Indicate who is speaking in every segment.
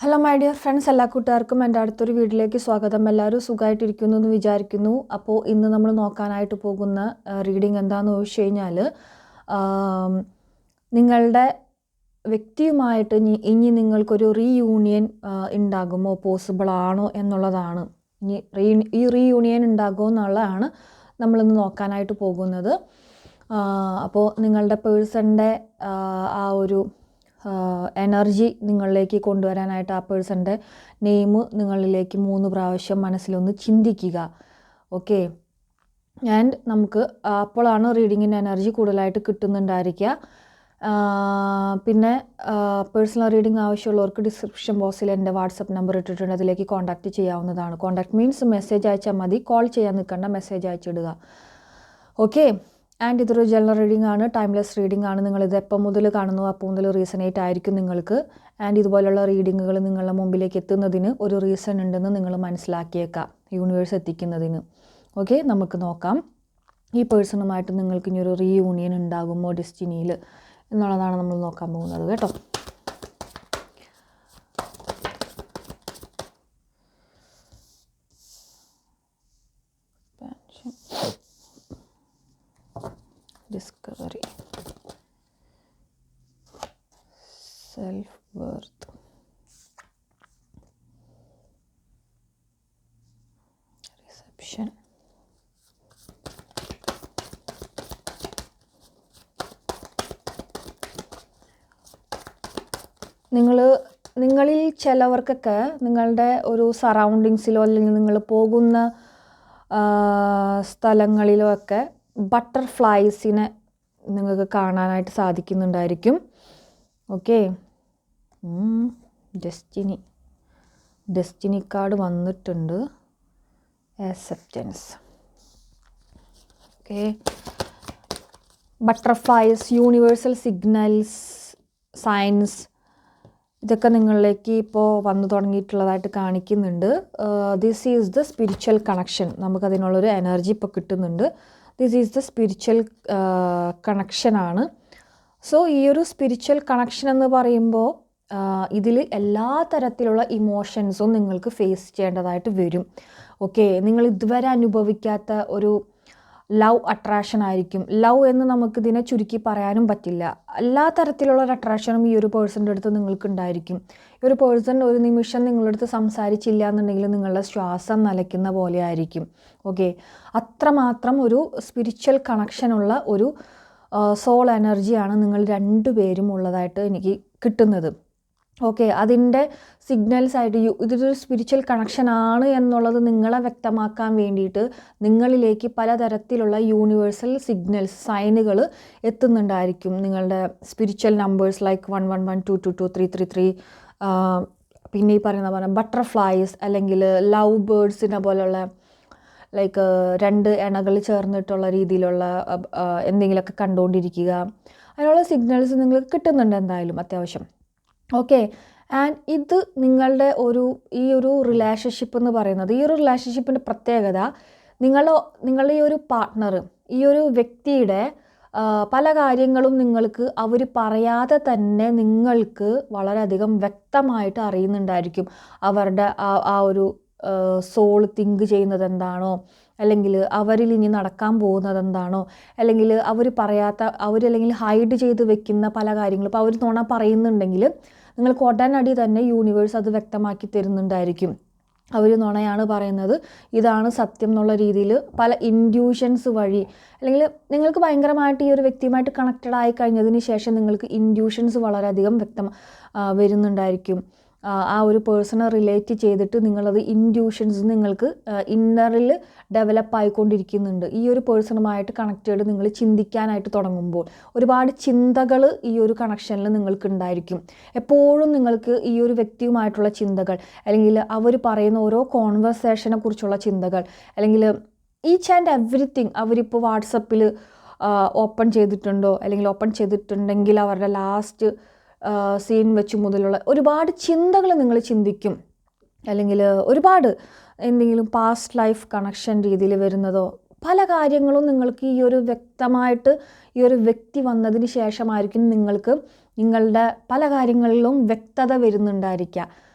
Speaker 1: Hello my dear friends, എല്ലാ കൂട്ടുകാർക്കും എൻ്റെ അടുത്തൊരു വീഡിയോയിലേക്ക് സ്വാഗതം. എല്ലാവരും സുഖമായിട്ടിരിക്കുന്നു എന്ന് വിചാരിക്കുന്നു. അപ്പോൾ ഇന്ന് നമ്മൾ നോക്കാനായിട്ട് പോകുന്ന റീഡിംഗ് എന്താണെന്ന് ചോദിച്ചു കഴിഞ്ഞാൽ, നിങ്ങളുടെ വ്യക്തിയുമായിട്ട് ഇനി നിങ്ങൾക്കൊരു റീയൂണിയൻ ഉണ്ടാകുമോ, പോസിബിൾ ആണോ എന്നുള്ളതാണ്. ഈ റീയൂണിയൻ ഉണ്ടാകുമോ എന്നുള്ളതാണ് നമ്മളിന്ന് നോക്കാനായിട്ട് പോകുന്നത്. അപ്പോൾ നിങ്ങളുടെ പേഴ്സണിൻ്റെ ആ ഒരു എനർജി നിങ്ങളിലേക്ക് കൊണ്ടുവരാനായിട്ട് ആ പേഴ്സൻ്റെ നെയിം നിങ്ങളിലേക്ക് 3 പ്രാവശ്യം മനസ്സിലൊന്ന് ചിന്തിക്കുക. ഓക്കെ, ആൻഡ് നമുക്ക് അപ്പോഴാണ് റീഡിങ്ങിൻ്റെ എനർജി കൂടുതലായിട്ട് കിട്ടുന്നുണ്ടായിരിക്കുക. പിന്നെ പേഴ്സണൽ റീഡിംഗ് ആവശ്യമുള്ളവർക്ക് ഡിസ്ക്രിപ്ഷൻ ബോക്സിൽ എൻ്റെ വാട്സപ്പ് നമ്പർ ഇട്ടിട്ടുണ്ട്, അതിലേക്ക് കോൺടാക്റ്റ് ചെയ്യാവുന്നതാണ്. കോൺടാക്ട് മീൻസ് മെസ്സേജ് അയച്ചാൽ മതി, കോൾ ചെയ്യാൻ നിൽക്കേണ്ട, മെസ്സേജ് അയച്ചിടുക. ഓക്കെ, ആൻഡ് ഇതൊരു ജനറൽ റീഡിംഗ് ആണ്, ടൈംലെസ് റീഡിംഗ് ആണ്. നിങ്ങളിത് എപ്പോൾ മുതൽ കാണുന്നു അപ്പോൾ മുതൽ റീസണേറ്റ് ആയിരിക്കും നിങ്ങൾക്ക്. ആൻഡ് ഇതുപോലുള്ള റീഡിങ്ങുകൾ നിങ്ങളുടെ മുമ്പിലേക്ക് എത്തുന്നതിന് ഒരു റീസൺ ഉണ്ടെന്ന് നിങ്ങൾ മനസ്സിലാക്കിയേക്കാം, യൂണിവേഴ്സ് എത്തിക്കുന്നതിന്. ഓക്കെ, നമുക്ക് നോക്കാം ഈ പേഴ്സണുമായിട്ട് നിങ്ങൾക്ക് ഇനി ഒരു റീയൂണിയൻ ഉണ്ടാകുമോ ഡെസ്റ്റിനിയിൽ എന്നുള്ളതാണ് നമ്മൾ നോക്കാൻ പോകുന്നത് കേട്ടോ. Discovery, self-worth, reception, നിങ്ങളിൽ ചിലവർക്കൊക്കെ നിങ്ങളുടെ ഒരു സറൗണ്ടിങ്സിലോ അല്ലെങ്കിൽ നിങ്ങൾ പോകുന്ന സ്ഥലങ്ങളിലോ ഒക്കെ ബട്ടർഫ്ലൈസിനെ നിങ്ങൾക്ക് കാണാനായിട്ട് സാധിക്കുന്നുണ്ടായിരിക്കും. ഓക്കെ, ഡെസ്റ്റിനി കാർഡ് വന്നിട്ടുണ്ട്. Acceptance. Okay, butterflies, universal signals, science, ഇതൊക്കെ നിങ്ങളിലേക്ക് ഇപ്പോൾ വന്നു തുടങ്ങിയിട്ടുള്ളതായിട്ട് കാണിക്കുന്നുണ്ട്. This is the spiritual connection. നമുക്കതിനുള്ളൊരു എനർജി ഇപ്പോൾ കിട്ടുന്നുണ്ട്. ദിസ് ഈസ് ദ സ്പിരിച്വൽ കണക്ഷനാണ്. സോ ഈ ഒരു സ്പിരിച്വൽ കണക്ഷൻ എന്ന് പറയുമ്പോൾ ഇതിൽ എല്ലാ തരത്തിലുള്ള ഇമോഷൻസും നിങ്ങൾക്ക് ഫേസ് ചെയ്യേണ്ടതായിട്ട് വരും. ഓക്കെ, നിങ്ങൾ ഇതുവരെ അനുഭവിക്കാത്ത ഒരു ലവ് അട്രാക്ഷൻ ആയിരിക്കും. ലവ് എന്ന് നമുക്കിതിനെ ചുരുക്കി പറയാനും പറ്റില്ല. എല്ലാ തരത്തിലുള്ള ഒരു അട്രാക്ഷനും ഈ ഒരു പേഴ്സൻ്റെ അടുത്ത് നിങ്ങൾക്ക് ഉണ്ടായിരിക്കും. ഈ ഒരു പേഴ്സൺ ഒരു നിമിഷം നിങ്ങളുടെ അടുത്ത് സംസാരിച്ചില്ല എന്നുണ്ടെങ്കിൽ നിങ്ങളുടെ ശ്വാസം നിലയ്ക്കുന്ന പോലെ ആയിരിക്കും. ഓക്കെ, അത്രമാത്രം ഒരു സ്പിരിച്വൽ കണക്ഷനുള്ള ഒരു സോൾ എനർജിയാണ് നിങ്ങൾ രണ്ടുപേരും ഉള്ളതായിട്ട് എനിക്ക് കിട്ടുന്നത്. ഓക്കെ, അതിൻ്റെ സിഗ്നൽസ് ആയിട്ട് ഇതൊരു സ്പിരിച്വൽ കണക്ഷൻ ആണ് എന്നുള്ളത് നിങ്ങളെ വ്യക്തമാക്കാൻ വേണ്ടിയിട്ട് നിങ്ങളിലേക്ക് പലതരത്തിലുള്ള യൂണിവേഴ്സൽ സിഗ്നൽസ്, സൈനുകൾ എത്തുന്നുണ്ടായിരിക്കും. നിങ്ങളുടെ സ്പിരിച്വൽ നമ്പേഴ്സ് ലൈക്ക് 111 222 333, പിന്നെ ഈ പറയുന്ന പോലെ ബട്ടർഫ്ലൈസ് അല്ലെങ്കിൽ ലവ് ബേർഡ്സിനെ പോലുള്ള ലൈക്ക് 2 ഇണകൾ ചേർന്നിട്ടുള്ള രീതിയിലുള്ള എന്തെങ്കിലുമൊക്കെ കണ്ടുകൊണ്ടിരിക്കുക. അതിനുള്ള സിഗ്നൽസ് നിങ്ങൾക്ക് കിട്ടുന്നുണ്ട് എന്തായാലും അത്യാവശ്യം. ഓക്കെ, ആൻഡ് ഇത് നിങ്ങളുടെ ഈ ഒരു റിലേഷൻഷിപ്പ് എന്ന് പറയുന്നത്, ഈ ഒരു റിലേഷൻഷിപ്പിൻ്റെ പ്രത്യേകത നിങ്ങളുടെ ഈ ഒരു പാർട്ട്ണർ, ഈ ഒരു വ്യക്തിയുടെ പല കാര്യങ്ങളും നിങ്ങൾക്ക് അവർ പറയാതെ തന്നെ നിങ്ങൾക്ക് വളരെയധികം വ്യക്തമായിട്ട് അറിയുന്നുണ്ടായിരിക്കും. അവരുടെ ആ ഒരു സോൾ തിങ്ക് ചെയ്യുന്നത് എന്താണോ, അല്ലെങ്കിൽ അവരിൽ ഇനി നടക്കാൻ പോകുന്നത് എന്താണോ, അല്ലെങ്കിൽ അവരല്ലെങ്കിൽ ഹൈഡ് ചെയ്ത് വെക്കുന്ന പല കാര്യങ്ങളും ഇപ്പോൾ അവർ നുണ പറയുന്നുണ്ടെങ്കിൽ നിങ്ങൾക്ക് ഉടനടി തന്നെ യൂണിവേഴ്സ് അത് വ്യക്തമാക്കി തരുന്നുണ്ടായിരിക്കും. അവർ നുണയാണ് പറയുന്നത്, ഇതാണ് സത്യം എന്നുള്ള രീതിയിൽ പല ഇൻഡ്യൂഷൻസ് വഴി, അല്ലെങ്കിൽ നിങ്ങൾക്ക് ഭയങ്കരമായിട്ട് ഈ ഒരു വ്യക്തിയുമായിട്ട് കണക്റ്റഡ് ആയി കഴിഞ്ഞതിന് ശേഷം നിങ്ങൾക്ക് ഇൻഡ്യൂഷൻസ് വളരെയധികം വരുന്നുണ്ടായിരിക്കും. ആ ഒരു പേഴ്സണെ റിലേറ്റ് ചെയ്തിട്ട് നിങ്ങളത് ഇൻഡ്യൂഷൻസ് നിങ്ങൾക്ക് ഇന്നറിൽ ഡെവലപ്പ് ആയിക്കൊണ്ടിരിക്കുന്നുണ്ട്. ഈ ഒരു പേഴ്സണുമായിട്ട് കണക്റ്റഡ് നിങ്ങൾ ചിന്തിക്കാനായിട്ട് തുടങ്ങുമ്പോൾ ഒരുപാട് ചിന്തകൾ ഈ ഒരു കണക്ഷനിൽ നിങ്ങൾക്ക് ഉണ്ടായിരിക്കും. എപ്പോഴും നിങ്ങൾക്ക് ഈ ഒരു വ്യക്തിയുമായിട്ടുള്ള ചിന്തകൾ, അല്ലെങ്കിൽ അവർ പറയുന്ന ഓരോ കോൺവെർസേഷനെ കുറിച്ചുള്ള ചിന്തകൾ, അല്ലെങ്കിൽ ഈച്ച് ആൻഡ് എവറിത്തിങ് അവരിപ്പോൾ വാട്സപ്പിൽ ഓപ്പൺ ചെയ്തിട്ടുണ്ടോ, അല്ലെങ്കിൽ ഓപ്പൺ ചെയ്തിട്ടുണ്ടെങ്കിൽ അവരുടെ ലാസ്റ്റ് സീൻ വെച്ച് മുതലുള്ള ഒരുപാട് ചിന്തകൾ നിങ്ങൾ ചിന്തിക്കും. അല്ലെങ്കിൽ ഒരുപാട് എന്തെങ്കിലും പാസ്റ്റ് ലൈഫ് കണക്ഷൻ രീതിയിൽ വരുന്നതോ പല കാര്യങ്ങളും നിങ്ങൾക്ക് ഈ ഒരു വ്യക്തമായിട്ട് ഈ ഒരു വ്യക്തി വന്നതിന് ശേഷമായിരിക്കും നിങ്ങൾക്ക് നിങ്ങളുടെ പല കാര്യങ്ങളിലും വ്യക്തത വരുന്നുണ്ടായിരിക്കുക.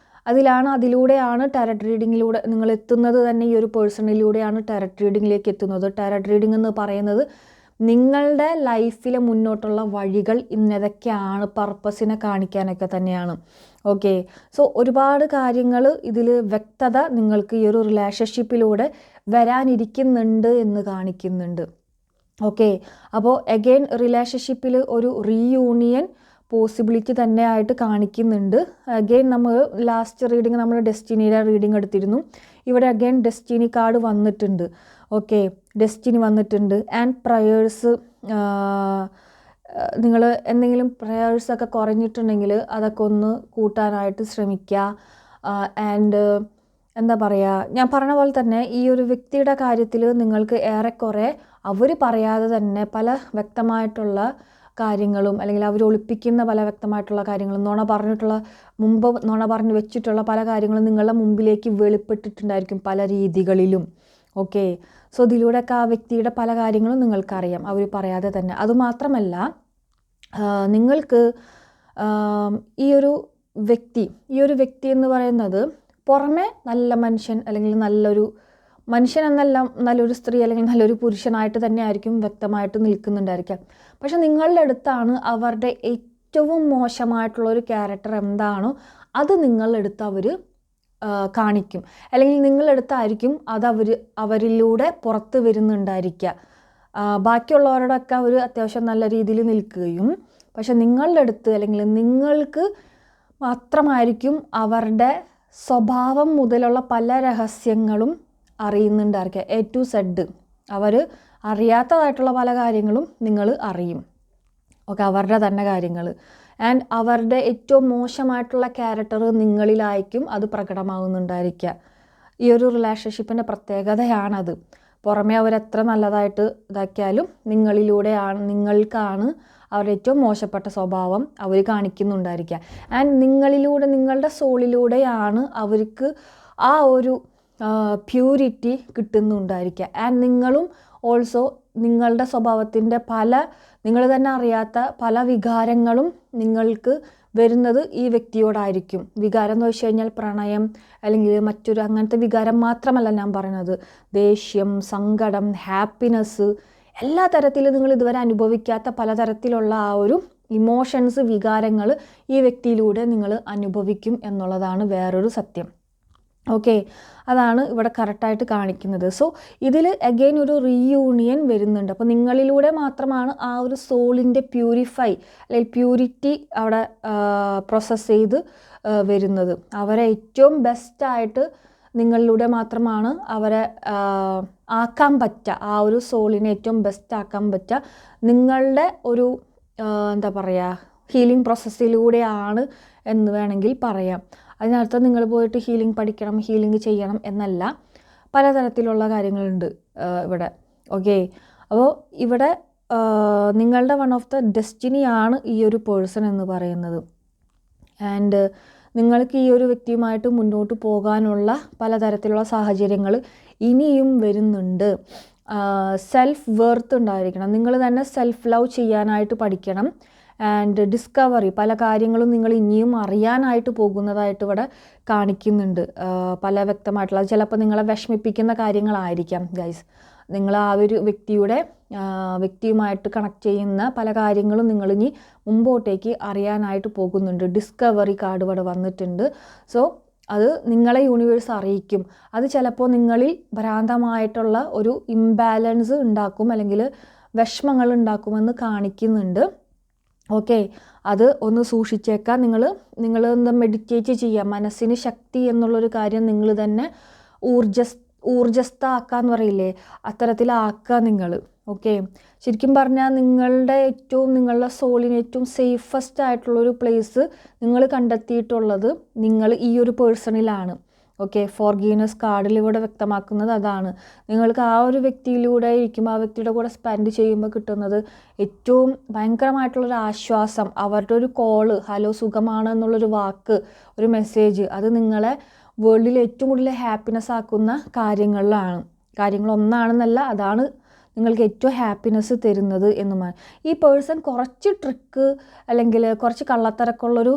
Speaker 1: അതിലൂടെയാണ് ടാരറ്റ് റീഡിങ്ങിലൂടെ നിങ്ങൾ എത്തുന്നത് തന്നെ. ഈ ഒരു പേഴ്സണിലൂടെയാണ് ടാരറ്റ് റീഡിങ്ങിലേക്ക് എത്തുന്നത്. ടാരറ്റ് റീഡിംഗ് എന്ന് പറയുന്നത് നിങ്ങളുടെ ലൈഫിലെ മുന്നോട്ടുള്ള വഴികൾ ഇന്നതൊക്കെയാണ്, പർപ്പസിനെ കാണിക്കാനൊക്കെ തന്നെയാണ്. ഓക്കെ, സോ ഒരുപാട് കാര്യങ്ങൾ ഇതിൽ വ്യക്തത നിങ്ങൾക്ക് ഈ ഒരു റിലേഷൻഷിപ്പിലൂടെ വരാനിരിക്കുന്നുണ്ട് എന്ന് കാണിക്കുന്നുണ്ട്. ഓക്കെ, അപ്പോൾ അഗെയിൻ റിലേഷൻഷിപ്പിൽ ഒരു റീയൂണിയൻ പോസിബിലിറ്റി തന്നെ ആയിട്ട് കാണിക്കുന്നുണ്ട്. അഗെയിൻ നമ്മൾ ലാസ്റ്റ് റീഡിങ് നമ്മൾ ഡെസ്റ്റിനിയുടെ റീഡിങ് എടുത്തിരുന്നു. ഇവിടെ അഗെയിൻ ഡെസ്റ്റിനി കാർഡ് വന്നിട്ടുണ്ട്. ഓക്കെ, ഡെസ്റ്റിനി വന്നിട്ടുണ്ട്. ആൻഡ് പ്രയേഴ്സ്, നിങ്ങൾ എന്തെങ്കിലും പ്രയേഴ്സൊക്കെ കുറഞ്ഞിട്ടുണ്ടെങ്കിൽ അതൊക്കെ ഒന്ന് കൂട്ടാനായിട്ട് ശ്രമിക്കുക. ആൻഡ് എന്താ പറയുക, ഞാൻ പറഞ്ഞ പോലെ തന്നെ ഈ ഒരു വ്യക്തിയുടെ കാര്യത്തിൽ നിങ്ങൾക്ക് ഏറെക്കുറെ അവർ പറയാതെ തന്നെ പല വ്യക്തമായിട്ടുള്ള കാര്യങ്ങളും, അല്ലെങ്കിൽ അവർ ഒളിപ്പിക്കുന്ന പല വ്യക്തമായിട്ടുള്ള കാര്യങ്ങളും, മുമ്പ് നുണ പറഞ്ഞു വെച്ചിട്ടുള്ള പല കാര്യങ്ങളും നിങ്ങളുടെ മുമ്പിലേക്ക് വെളിപ്പെട്ടിട്ടുണ്ടായിരിക്കും പല രീതികളിലും. ഓക്കെ, സോ ഇതിലൂടെയൊക്കെ ആ വ്യക്തിയുടെ പല കാര്യങ്ങളും നിങ്ങൾക്കറിയാം അവർ പറയാതെ തന്നെ. അതുമാത്രമല്ല, നിങ്ങൾക്ക് ഈ ഒരു വ്യക്തി എന്ന് പറയുന്നത് പുറമെ നല്ല മനുഷ്യൻ, അല്ലെങ്കിൽ നല്ലൊരു മനുഷ്യൻ എന്നല്ല, നല്ലൊരു സ്ത്രീ അല്ലെങ്കിൽ നല്ലൊരു പുരുഷനായിട്ട് തന്നെ ആയിരിക്കും വ്യക്തമായിട്ട് നിൽക്കുന്നുണ്ടായിരിക്കാം. പക്ഷെ നിങ്ങളുടെ അടുത്താണ് അവരുടെ ഏറ്റവും മോശമായിട്ടുള്ളൊരു ക്യാരക്ടർ എന്താണോ അത് നിങ്ങളുടെ അടുത്ത് അവർ കാണിക്കും, അല്ലെങ്കിൽ നിങ്ങളെടുത്തായിരിക്കും അത് അവരിലൂടെ പുറത്ത് വരുന്നുണ്ടായിരിക്കുക. ബാക്കിയുള്ളവരോടൊക്കെ അവർ അത്യാവശ്യം നല്ല രീതിയിൽ നിൽക്കുകയും, പക്ഷെ നിങ്ങളുടെ അടുത്ത് അല്ലെങ്കിൽ നിങ്ങൾക്ക് മാത്രമായിരിക്കും അവരുടെ സ്വഭാവം മുതലുള്ള പല രഹസ്യങ്ങളും അറിയുന്നുണ്ടായിരിക്കുക. A to Z അവർ അറിയാത്തതായിട്ടുള്ള പല കാര്യങ്ങളും നിങ്ങൾ അറിയും. ഓക്കെ, അവരുടെ തന്നെ കാര്യങ്ങൾ. ആൻഡ് അവരുടെ ഏറ്റവും മോശമായിട്ടുള്ള ക്യാരക്ടർ നിങ്ങളിലായിരിക്കും അത് പ്രകടമാകുന്നുണ്ടായിരിക്കുക. ഈ ഒരു റിലേഷൻഷിപ്പിൻ്റെ പ്രത്യേകതയാണത്. പുറമേ അവരെത്ര നല്ലതായിട്ട് ഇതാക്കിയാലും നിങ്ങൾക്കാണ് അവരുടെ ഏറ്റവും മോശപ്പെട്ട സ്വഭാവം അവർ കാണിക്കുന്നുണ്ടായിരിക്കുക. ആൻഡ് നിങ്ങളുടെ സോളിലൂടെയാണ് അവർക്ക് ആ ഒരു പ്യൂരിറ്റി കിട്ടുന്നുണ്ടായിരിക്കുക. ആൻഡ് നിങ്ങളും ഓൾസോ നിങ്ങളുടെ സ്വഭാവത്തിൻ്റെ നിങ്ങൾ തന്നെ അറിയാത്ത പല വികാരങ്ങളും നിങ്ങൾക്ക് വരുന്നത് ഈ വ്യക്തിയോടായിരിക്കും. വികാരം എന്ന് വെച്ച് കഴിഞ്ഞാൽ പ്രണയം, അല്ലെങ്കിൽ മറ്റൊരു അങ്ങനത്തെ വികാരം മാത്രമല്ല ഞാൻ പറയുന്നത്. ദേഷ്യം, സങ്കടം, ഹാപ്പിനെസ്, എല്ലാ തരത്തിലും നിങ്ങൾ ഇതുവരെ അനുഭവിക്കാത്ത പലതരത്തിലുള്ള ആ ഒരു ഇമോഷൻസ്, വികാരങ്ങൾ ഈ വ്യക്തിയിലൂടെ നിങ്ങൾ അനുഭവിക്കും എന്നുള്ളതാണ് വേറൊരു സത്യം. ഓക്കെ, അതാണ് ഇവിടെ കറക്റ്റായിട്ട് കാണിക്കുന്നത്. സോ ഇതിൽ അഗെയിൻ ഒരു റീയൂണിയൻ വരുന്നുണ്ട്. അപ്പോൾ നിങ്ങളിലൂടെ മാത്രമാണ് ആ ഒരു സോളിൻ്റെ അല്ലെങ്കിൽ പ്യൂരിറ്റി അവിടെ പ്രോസസ്സ് ചെയ്ത് വരുന്നത്. അവരെ ഏറ്റവും ബെസ്റ്റായിട്ട് നിങ്ങളിലൂടെ മാത്രമാണ് അവരെ ആക്കാൻ പറ്റുക. ആ ഒരു സോളിനെ ഏറ്റവും ബെസ്റ്റ് ആക്കാൻ പറ്റുക നിങ്ങളുടെ ഒരു എന്താ പറയുക, ഹീലിംഗ് പ്രോസസ്സിലൂടെയാണ് എന്ന് വേണമെങ്കിൽ പറയാം. അതിനർത്ഥം നിങ്ങൾ പോയിട്ട് ഹീലിംഗ് പഠിക്കണം, ഹീലിംഗ് ചെയ്യണം എന്നല്ല. പലതരത്തിലുള്ള കാര്യങ്ങളുണ്ട് ഇവിടെ. ഓക്കെ, അപ്പോൾ ഇവിടെ നിങ്ങളുടെ വൺ ഓഫ് ദ ഡെസ്റ്റിനിയാണ് ഈ ഒരു പേഴ്സൺ എന്ന് പറയുന്നത്. ആൻഡ് നിങ്ങൾക്ക് ഈ ഒരു വ്യക്തിയുമായിട്ട് മുന്നോട്ട് പോകാനുള്ള പലതരത്തിലുള്ള സാഹചര്യങ്ങൾ ഇനിയും വരുന്നുണ്ട്. സെൽഫ് വെർത്ത് ഉണ്ടായിരിക്കണം. നിങ്ങൾ തന്നെ സെൽഫ് ലവ് ചെയ്യാനായിട്ട് പഠിക്കണം. ആൻഡ് ഡിസ്കവറി, പല കാര്യങ്ങളും നിങ്ങൾ ഇനിയും അറിയാനായിട്ട് പോകുന്നതായിട്ട് ഇവിടെ കാണിക്കുന്നുണ്ട്. പല വ്യക്തമായിട്ടുള്ള, ചിലപ്പോൾ നിങ്ങളെ വിഷമിപ്പിക്കുന്ന കാര്യങ്ങളായിരിക്കാം ഗൈസ്. നിങ്ങൾ ആ ഒരു വ്യക്തിയുമായിട്ട് കണക്ട് ചെയ്യുന്ന പല കാര്യങ്ങളും നിങ്ങളിനി മുമ്പോട്ടേക്ക് അറിയാനായിട്ട് പോകുന്നുണ്ട്. ഡിസ്കവറി കാർഡ് ഇവിടെ വന്നിട്ടുണ്ട്. സോ അത് നിങ്ങളെ യൂണിവേഴ്സ് അറിയിക്കും. അത് ചിലപ്പോൾ നിങ്ങളിൽ ഭ്രാന്തമായിട്ടുള്ള ഒരു ഇംബാലൻസ് ഉണ്ടാക്കും, അല്ലെങ്കിൽ വിഷമങ്ങൾ ഉണ്ടാക്കുമെന്ന് കാണിക്കുന്നുണ്ട്. ഓക്കെ, അത് ഒന്ന് സൂക്ഷിച്ചേക്കാം. നിങ്ങൾ എന്താ മെഡിറ്റേറ്റ് ചെയ്യുക. മനസ്സിന് ശക്തി എന്നുള്ളൊരു കാര്യം നിങ്ങൾ തന്നെ ഊർജസ്ഥാക്കാന്ന് പറയില്ലേ, അത്തരത്തിലാക്കുക നിങ്ങൾ. ഓക്കെ, ശരിക്കും പറഞ്ഞാൽ നിങ്ങളുടെ സോളിന് ഏറ്റവും സേഫസ്റ്റ് ആയിട്ടുള്ളൊരു പ്ലേസ് നിങ്ങൾ കണ്ടെത്തിയിട്ടുള്ളത് നിങ്ങൾ ഈ ഒരു പേഴ്സണിലാണ്. ഓക്കെ, ഫോർഗീവ്നെസ് കാർഡിൽ ഇവിടെ വ്യക്തമാക്കുന്നത് അതാണ്. നിങ്ങൾക്ക് ആ ഒരു വ്യക്തിയിലൂടെ ഇരിക്കുമ്പോൾ, ആ വ്യക്തിയുടെ കൂടെ സ്പെൻഡ് ചെയ്യുമ്പോൾ കിട്ടുന്നത് ഏറ്റവും ഭയങ്കരമായിട്ടുള്ളൊരു ആശ്വാസം. അവരുടെ ഒരു കോള്, ഹലോ സുഖമാണ് എന്നുള്ളൊരു വാക്ക്, ഒരു മെസ്സേജ്, അത് നിങ്ങളെ വേൾഡിൽ ഏറ്റവും കൂടുതൽ ഹാപ്പിനെസ് ആക്കുന്ന കാര്യങ്ങളൊന്നാണെന്നല്ല, അതാണ് നിങ്ങൾക്ക് ഏറ്റവും ഹാപ്പിനെസ് തരുന്നത് എന്നുമാണ്. ഈ പേഴ്സൺ കുറച്ച് ട്രിക്ക് അല്ലെങ്കിൽ കുറച്ച് കള്ളത്തരക്കുള്ളൊരു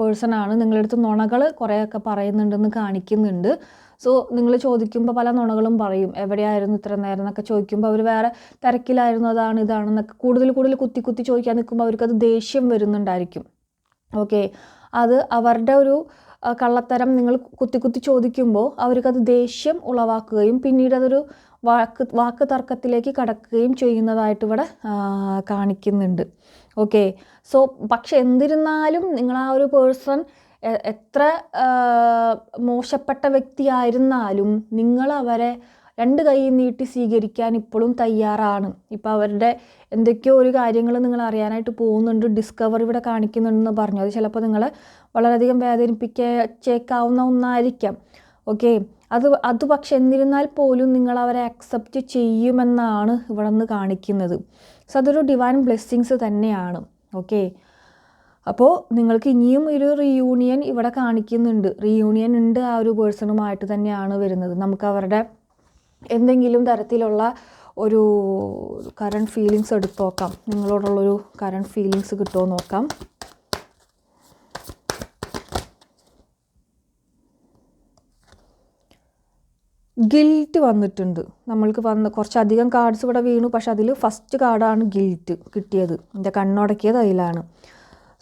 Speaker 1: പേഴ്സണാണ്. നിങ്ങളുടെ അടുത്ത് നുണകൾ കുറേയൊക്കെ പറയുന്നുണ്ടെന്ന് കാണിക്കുന്നുണ്ട്. സോ നിങ്ങൾ ചോദിക്കുമ്പോൾ പല നുണകളും പറയും. എവിടെയായിരുന്നു ഇത്ര നേരം എന്നൊക്കെ ചോദിക്കുമ്പോൾ അവർ വേറെ തിരക്കിലായിരുന്നു, അതാണ് ഇതാണെന്നൊക്കെ കൂടുതൽ കുത്തി ചോദിക്കാൻ നിൽക്കുമ്പോൾ അവർക്കത് ദേഷ്യം വരുന്നുണ്ടായിരിക്കും. ഓക്കെ, അത് അവരുടെ ഒരു കള്ളത്തരം നിങ്ങൾ കുത്തി ചോദിക്കുമ്പോൾ അവർക്കത് ദേഷ്യം ഉളവാക്കുകയും പിന്നീട് അതൊരു വാക്ക് തർക്കത്തിലേക്ക് കടക്കുകയും ചെയ്യുന്നതായിട്ട് ഇവിടെ കാണിക്കുന്നുണ്ട്. ഓക്കെ, സോ പക്ഷെ എന്നിരുന്നാലും നിങ്ങൾ ആ ഒരു പേഴ്സൺ എത്ര മോശപ്പെട്ട വ്യക്തിയായിരുന്നാലും നിങ്ങൾ അവരെ 2 കൈ നീട്ടി സ്വീകരിക്കാൻ ഇപ്പോഴും തയ്യാറാണ്. ഇപ്പോൾ അവരുടെ എന്തൊക്കെയോ ഒരു കാര്യങ്ങൾ നിങ്ങൾ അറിയാനായിട്ട് പോകുന്നുണ്ട്, ഡിസ്കവർ ഇവിടെ കാണിക്കുന്നുണ്ടെന്ന് പറഞ്ഞു. അത് ചിലപ്പോൾ നിങ്ങളെ വളരെയധികം വേദനിപ്പിച്ചേക്കാവുന്ന ഒന്നായിരിക്കാം. ഓക്കെ, അത് പക്ഷെ എന്നിരുന്നാൽ പോലും നിങ്ങൾ അവരെ അക്സെപ്റ്റ് ചെയ്യുമെന്നാണ് ഇവിടെ നിന്ന് കാണിക്കുന്നത്. സോ അതൊരു ഡിവൈൻ ബ്ലെസ്സിങ്സ് തന്നെയാണ്. ഓക്കെ, അപ്പോൾ നിങ്ങൾക്ക് ഇനിയും ഒരു റീയൂണിയൻ ഇവിടെ കാണിക്കുന്നുണ്ട്. റീയൂണിയൻ ഉണ്ട്, ആ ഒരു പേഴ്സണുമായിട്ട് തന്നെയാണ് വരുന്നത്. നമുക്ക് അവരുടെ എന്തെങ്കിലും തരത്തിലുള്ള ഒരു കറണ്ട് ഫീലിങ്സ് എടുത്ത് നോക്കാം. നിങ്ങളോടുള്ളൊരു കറണ്ട് ഫീലിങ്സ് കിട്ടുമോ നോക്കാം. ഗിൽറ്റ് വന്നിട്ടുണ്ട്. നമ്മൾക്ക് കുറച്ചധികം കാർഡ്സ് ഇവിടെ വീണു, പക്ഷെ അതിൽ ഫസ്റ്റ് കാർഡാണ് ഗിൽറ്റ് കിട്ടിയത്. എൻ്റെ കണ്ണുടക്കിയത് അതിലാണ്.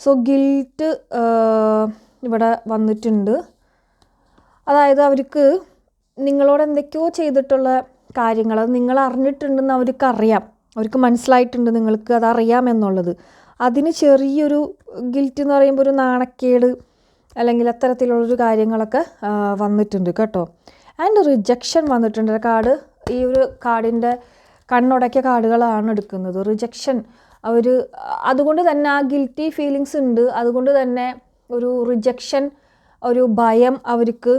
Speaker 1: സോ ഗിൽറ്റ് ഇവിടെ വന്നിട്ടുണ്ട്. അതായത് അവർക്ക് നിങ്ങളോട് എന്തൊക്കെയോ ചെയ്തിട്ടുള്ള കാര്യങ്ങൾ അത് നിങ്ങൾ അറിഞ്ഞിട്ടുണ്ടെന്ന് അവർക്ക് മനസ്സിലായിട്ടുണ്ട്, നിങ്ങൾക്ക് അതറിയാമെന്നുള്ളത്. അതിന് ചെറിയൊരു ഗിൽറ്റ് എന്ന് പറയുമ്പോൾ ഒരു നാണക്കേട് അല്ലെങ്കിൽ അത്തരത്തിലുള്ളൊരു കാര്യങ്ങളൊക്കെ വന്നിട്ടുണ്ട് കേട്ടോ. ആൻഡ് റിജക്ഷൻ വന്നിട്ടുണ്ട്. കാർഡ് ഈ ഒരു കാർഡിൻ്റെ കണ്ണുടക്കിയ കാർഡുകളാണ് എടുക്കുന്നത്. റിജക്ഷൻ അതുകൊണ്ട് തന്നെ ആ ഗിൽറ്റി ഫീലിങ്സ് ഉണ്ട്. അതുകൊണ്ട് തന്നെ ഒരു റിജക്ഷൻ, ഒരു ഭയം അവർക്ക്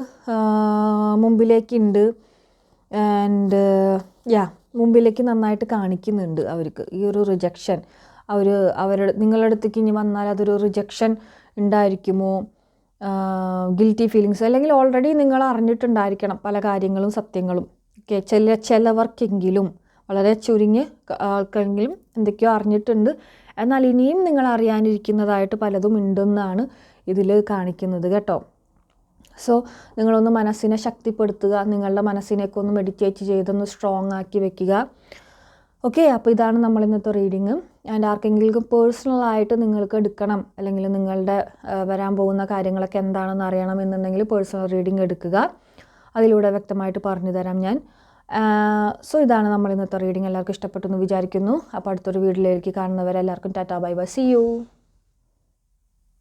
Speaker 1: മുമ്പിലേക്കുണ്ട്. ആൻഡ് മുമ്പിലേക്ക് നന്നായിട്ട് കാണിക്കുന്നുണ്ട് അവർക്ക് ഈ ഒരു റിജക്ഷൻ. നിങ്ങളുടെ അടുത്തേക്ക് ഇനി വന്നാൽ അതൊരു റിജക്ഷൻ ഉണ്ടായിരിക്കുമോ, ഗിൽറ്റി ഫീലിങ്സ്, അല്ലെങ്കിൽ ഓൾറെഡി നിങ്ങൾ അറിഞ്ഞിട്ടുണ്ടായിരിക്കണം പല കാര്യങ്ങളും സത്യങ്ങളും. ഓക്കെ, ചിലവർക്കെങ്കിലും വളരെ ചുരുങ്ങിയ ആൾക്കെങ്കിലും എന്തൊക്കെയോ അറിഞ്ഞിട്ടുണ്ട്. എന്നാൽ ഇനിയും നിങ്ങൾ അറിയാനിരിക്കുന്നതായിട്ട് പലതും ഉണ്ടെന്നാണ് ഇതിൽ കാണിക്കുന്നത് കേട്ടോ. സോ നിങ്ങളൊന്ന് മനസ്സിനെ ശക്തിപ്പെടുത്തുക, നിങ്ങളുടെ മനസ്സിനെയൊക്കെ ഒന്ന് മെഡിറ്റേറ്റ് ചെയ്തൊന്ന് സ്ട്രോങ് ആക്കി വെക്കുക. ഓക്കെ, അപ്പോൾ ഇതാണ് നമ്മൾ ഇന്നത്തെ റീഡിങ്. ആൻഡ് ആർക്കെങ്കിലും പേഴ്സണലായിട്ട് നിങ്ങൾക്ക് എടുക്കണം അല്ലെങ്കിൽ നിങ്ങളുടെ വരാൻ പോകുന്ന കാര്യങ്ങളൊക്കെ എന്താണെന്ന് അറിയണം എന്നുണ്ടെങ്കിൽ പേഴ്സണൽ റീഡിങ് എടുക്കുക. അതിലൂടെ വ്യക്തമായിട്ട് പറഞ്ഞു തരാം ഞാൻ. സോ ഇതാണ് നമ്മൾ ഇന്നത്തെ റീഡിങ്. എല്ലാവർക്കും ഇഷ്ടപ്പെട്ടു എന്ന് വിചാരിക്കുന്നു. അപ്പോൾ അടുത്തൊരു വീഡിയോയിലേക്ക് കാണുന്നവരെ എല്ലാവർക്കും ta-ta bye bye, see U.